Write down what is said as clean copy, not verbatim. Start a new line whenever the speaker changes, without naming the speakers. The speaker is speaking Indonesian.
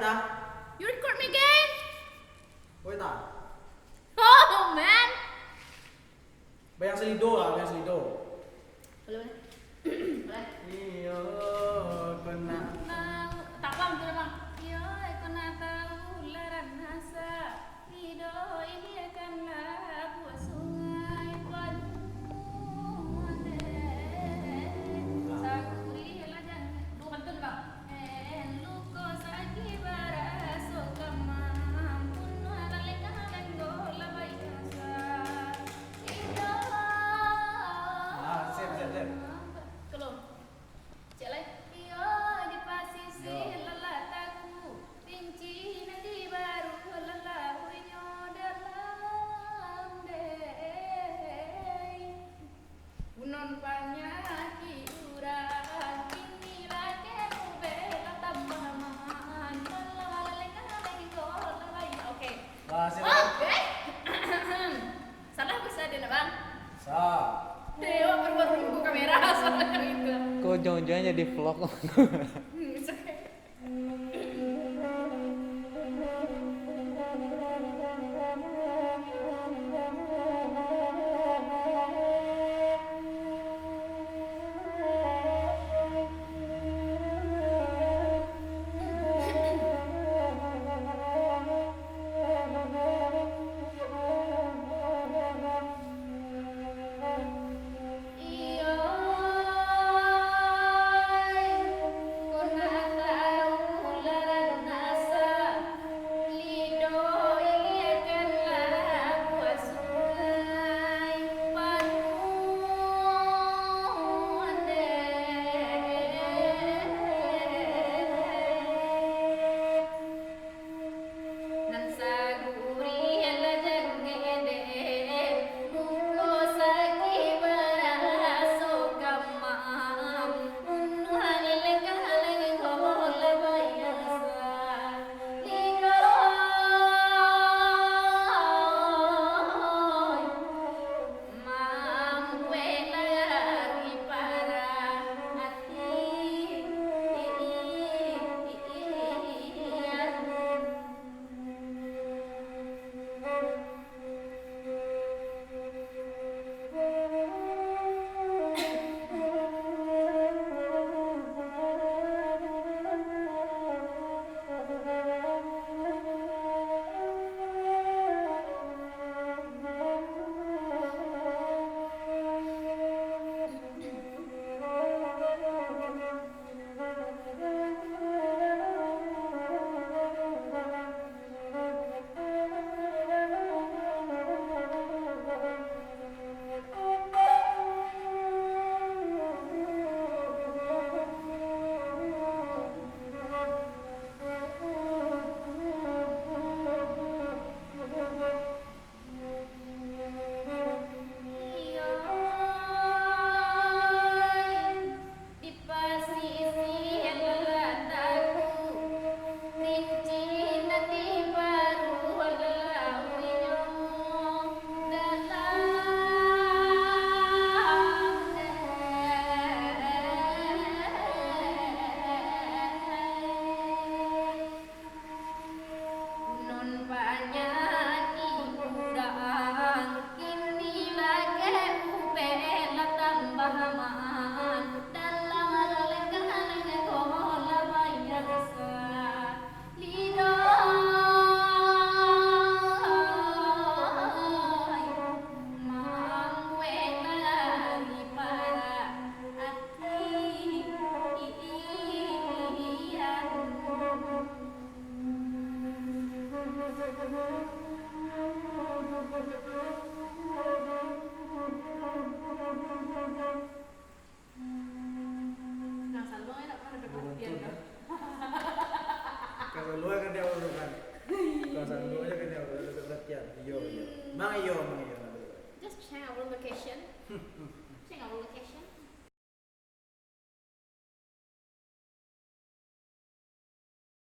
ta?
You record me again?
Boleh tak?
Oh man.
Bayang Salido lah, bayang Salido.
Boleh. Boleh.
Iya, kena.
Tak paham tu bang. Yo, kena tahu laran hasa. Lido ini akanlah buat sungai penuh sakuri lajang. Bukan tu bang. Luko sagi baraso kamam pun alaleka lenggo labai hasa. Lido.
Siap.
Kalau cek lagi. Yo di pasisi lelataku rinci nanti baru lelahuinyo dalam deh. Unon panyaki urang kini lagi bela tambah mahan leleng lagi gol lagi. Oke.
Wah, siap.
Oke. Salah bisa dia bang.
Sah.
Dewa baru buka kamera salah gitu.
Kok jangan-jangan jadi vlog?
It's okay.
Kalau lu kan dia urusan. Kalau lu aja kan dia urusan latihan. Iyo. Mang iyo.
Just check our location. Check our location.